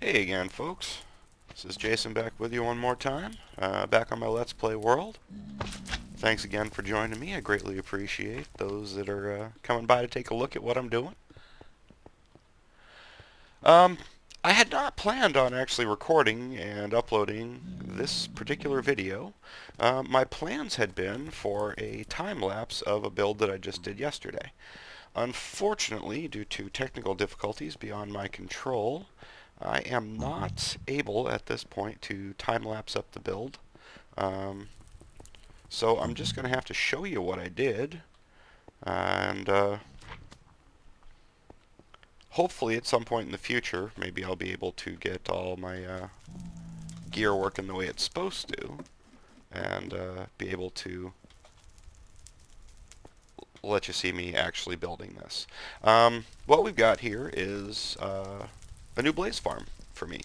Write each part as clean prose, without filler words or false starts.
Hey again, folks. This is Jason back with you one more time, back on my Let's Play world. Thanks again for joining me. I greatly appreciate those that are coming by to take a look at what I'm doing. Um, I had not planned on actually recording and uploading this particular video. My plans had been for a time lapse of a build that I just did yesterday. Unfortunately, due to technical difficulties beyond my control, I am not able at this point to time-lapse up the build. Um, so I'm just going to have to show you what I did, and hopefully at some point in the future, maybe I'll be able to get all my gear working the way it's supposed to, and be able to let you see me actually building this. What we've got here is a new blaze farm for me.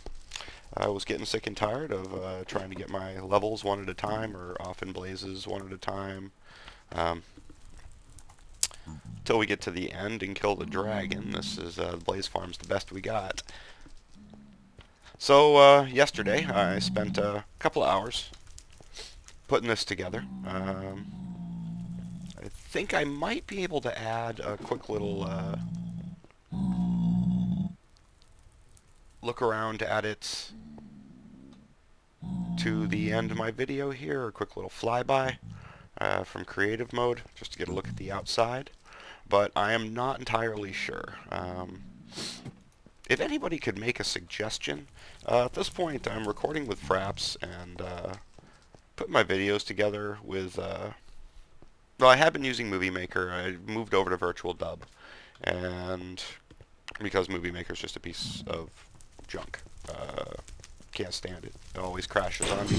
I was getting sick and tired of trying to get my levels one at a time, or off in blazes one at a time, till we get to the end and kill the dragon. This is Blaze Farm's the best we got. So yesterday I spent a couple of hours putting this together. I think I might be able to add a quick little look around at it to the end of my video here, a quick little flyby from creative mode, just to get a look at the outside. But I am not entirely sure. If anybody could make a suggestion, at this point I'm recording with Fraps and putting my videos together with, well, I have been using Movie Maker. I moved over to Virtual Dub, and because Movie Maker is just a piece of junk. Can't stand it. It always crashes on me.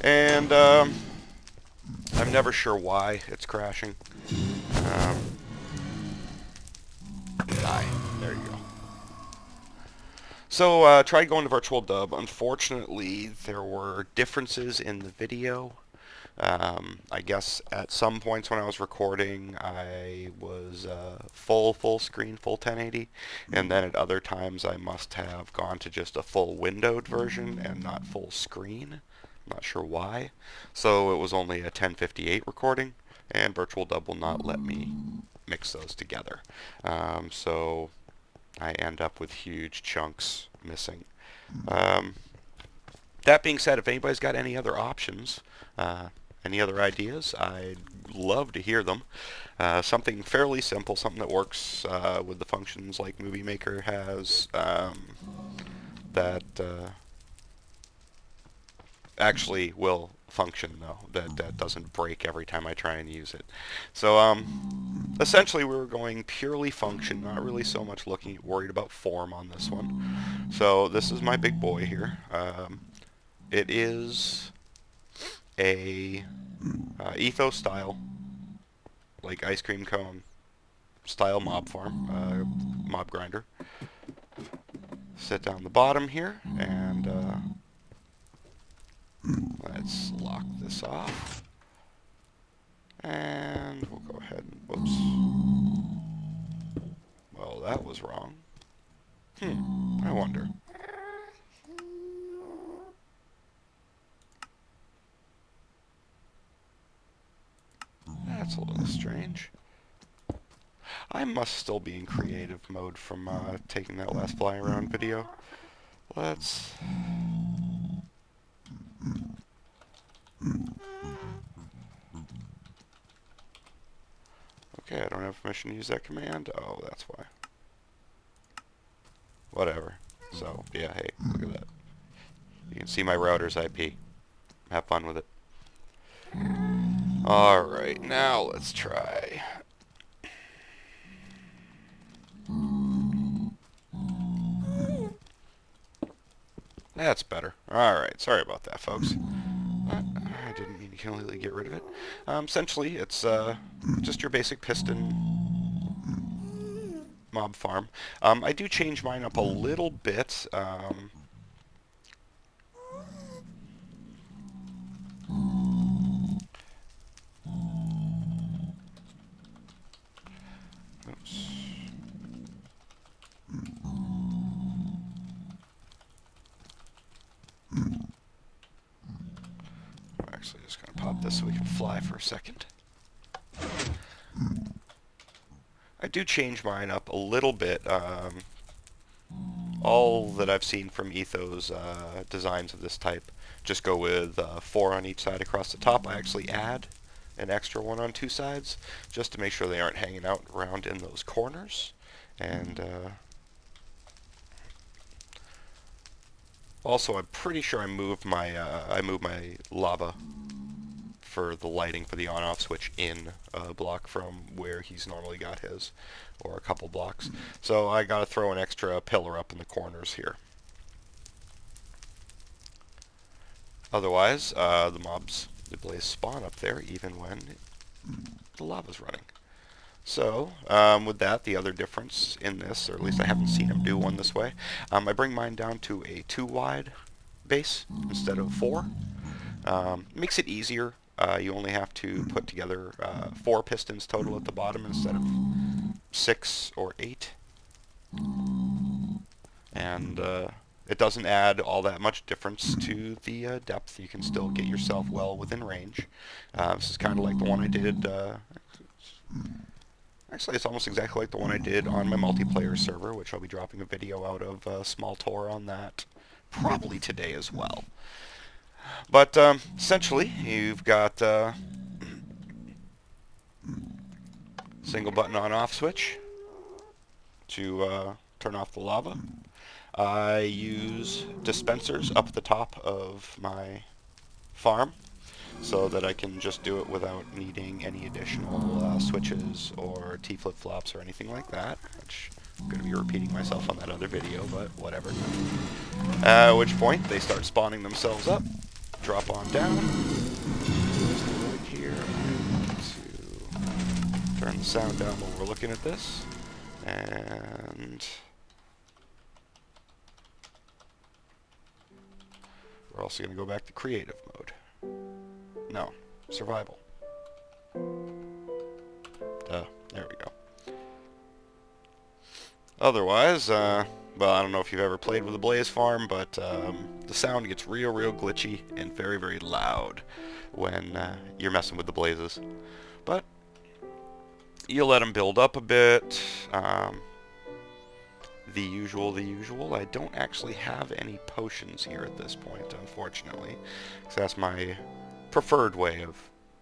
And I'm never sure why it's crashing. Die. There you go. So tried going to Virtual Dub. Unfortunately, there were differences in the video. I guess at some points when I was recording, I was full screen, full 1080, and then at other times I must have gone to just a full windowed version and not full screen. I'm not sure why. So it was only a 1058 recording, and Virtual Dub will not let me mix those together. So I end up with huge chunks missing. That being said, if anybody's got any other options, any other ideas, I'd love to hear them. Something fairly simple, something that works with the functions like Movie Maker has, that actually will function, though, that doesn't break every time I try and use it. So essentially we were going purely function, not really so much worried about form on this one. So this is my big boy here. It is a Etho style, like ice cream cone style mob farm, mob grinder. Set down the bottom here, and let's lock this off. And we'll go ahead and, whoops. Well, that was wrong. I wonder. That's a little strange. I must still be in creative mode from taking that last fly around video. Let's... Okay, I don't have permission to use that command. Oh, that's why. Whatever. So, yeah, hey, look at that. You can see my router's IP. Have fun with it. Alright, now let's try. That's better. Alright, sorry about that, folks. I didn't mean to completely get rid of it. Essentially, it's just your basic piston mob farm. I do change mine up a little bit. Oops. this so we can fly for a second. I do change mine up a little bit. All that I've seen from Etho's designs of this type just go with 4 on each side across the top. I actually add an extra one on 2 sides just to make sure they aren't hanging out around in those corners. And also, I'm pretty sure I moved my lava for the lighting for the on-off switch in a block from where he's normally got his, or a couple blocks. So I got to throw an extra pillar up in the corners here. Otherwise, the blaze spawn up there even when the lava's running. So, with that, the other difference in this, or at least I haven't seen him do one this way, I bring mine down to a 2-wide base instead of 4. Makes it easier. You only have to put together 4 pistons total at the bottom instead of 6 or 8. And it doesn't add all that much difference to the depth. You can still get yourself well within range. This is kind of like the one I did... Actually, it's almost exactly like the one I did on my multiplayer server, which I'll be dropping a video out of a small tour on that probably today as well. But essentially, you've got single button on-off switch to turn off the lava. I use dispensers up at the top of my farm so that I can just do it without needing any additional switches or T flip-flops or anything like that, which I'm going to be repeating myself on that other video, but whatever. At which point, they start spawning themselves up, drop on down. Right here, I'm going to turn the sound down while we're looking at this, and we're also going to go back to creative mode. No, survival. There we go. Otherwise, well, I don't know if you've ever played with a blaze farm, but the sound gets real glitchy and very loud when you're messing with the blazes. But you let them build up a bit. The usual. I don't actually have any potions here at this point, unfortunately, because that's my preferred way of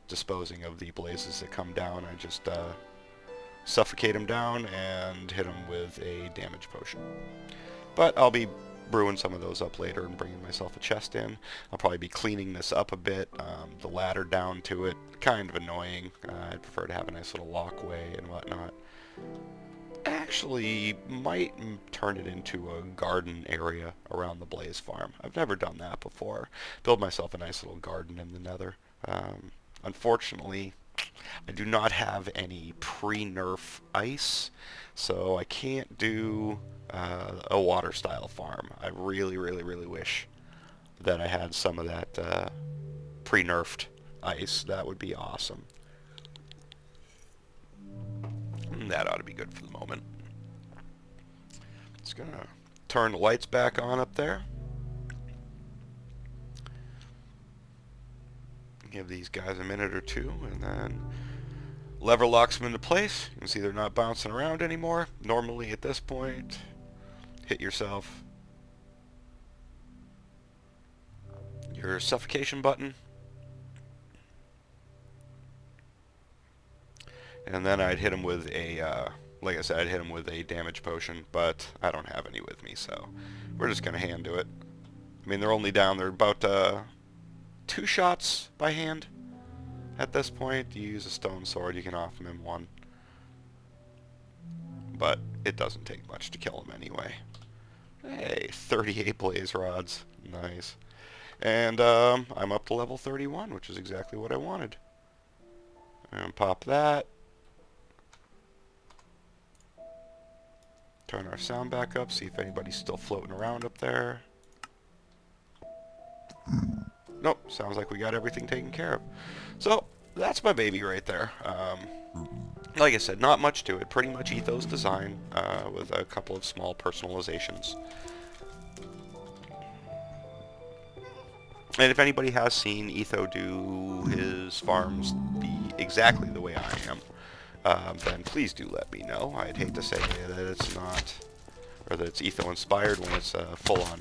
disposing of the blazes that come down. I just suffocate them down and hit them with a damage potion. But I'll be brewing some of those up later and bringing myself a chest in. I'll probably be cleaning this up a bit. The ladder down to it, kind of annoying. I'd prefer to have a nice little walkway and whatnot. Actually might turn it into a garden area around the blaze farm. I've never done that before. Build myself a nice little garden in the nether. Unfortunately, I do not have any pre-nerf ice, so I can't do a water style farm. I really wish that I had some of that pre-nerfed ice. That would be awesome. That ought to be good for the moment. Just gonna turn the lights back on up there. Give these guys a minute or two, and then lever locks them into place. You can see they're not bouncing around anymore. Normally at this point, hit yourself your suffocation button, and then I'd hit them with a, like I said, I'd hit them with a damage potion, but I don't have any with me, so we're just going to hand do it. I mean, they're only down, they're about 2 shots by hand at this point. You use a stone sword, you can off them in 1. But it doesn't take much to kill them anyway. Hey, 38 blaze rods. Nice. And I'm up to level 31, which is exactly what I wanted. And pop that. Turn our sound back up, see if anybody's still floating around up there. Nope, sounds like we got everything taken care of. So, that's my baby right there. Like I said, not much to it. Pretty much Etho's design, with a couple of small personalizations. And if anybody has seen Etho do his farms exactly the way I am, then please do let me know. I'd hate to say that it's not, or that it's Etho inspired when it's a full-on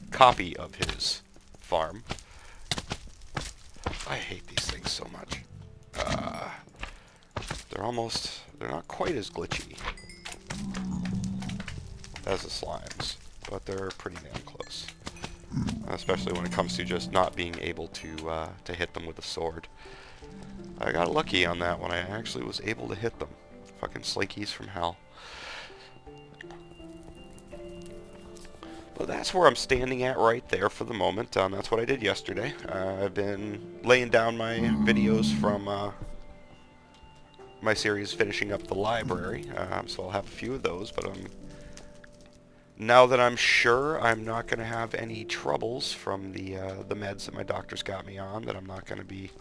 copy of his farm. I hate these things so much. They're not quite as glitchy as the slimes, but they're pretty damn close. Especially when it comes to just not being able to hit them with a sword. I got lucky on that one. I actually was able to hit them. Fucking slinkies from hell. But that's where I'm standing at right there for the moment. That's what I did yesterday. I've been laying down my videos from my series finishing up the library, so I'll have a few of those, but now that I'm sure I'm not going to have any troubles from the meds that my doctor's got me on, that I'm not going to be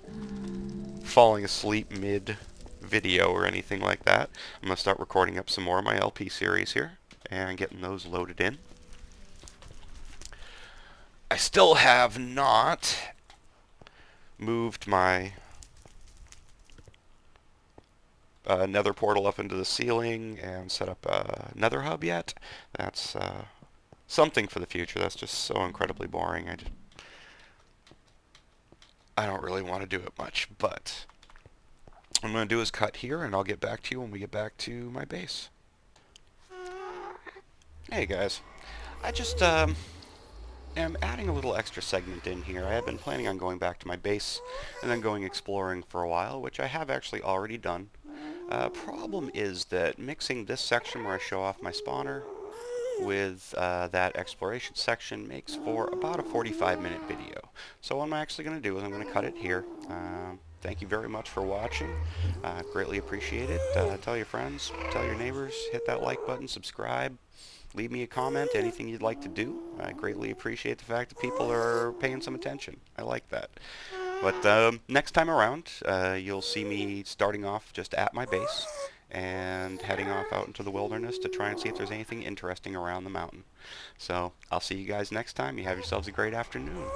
falling asleep mid-video or anything like that, I'm going to start recording up some more of my LP series here and getting those loaded in. I still have not moved my nether portal up into the ceiling and set up a nether hub yet. That's something for the future. That's just so incredibly boring. I don't really want to do it much, but what I'm going to do is cut here, and I'll get back to you when we get back to my base. Hey guys, I just am adding a little extra segment in here. I have been planning on going back to my base and then going exploring for a while, which I have actually already done. Problem is that mixing this section where I show off my spawner with that exploration section makes for about a 45-minute video. So what I'm actually going to do is I'm going to cut it here. Thank you very much for watching. Greatly appreciate it. Tell your friends, tell your neighbors, hit that like button, subscribe, leave me a comment, anything you'd like to do. I greatly appreciate the fact that people are paying some attention. I like that. But next time around, you'll see me starting off just at my base and heading off out into the wilderness to try and see if there's anything interesting around the mountain. So I'll see you guys next time. You have yourselves a great afternoon.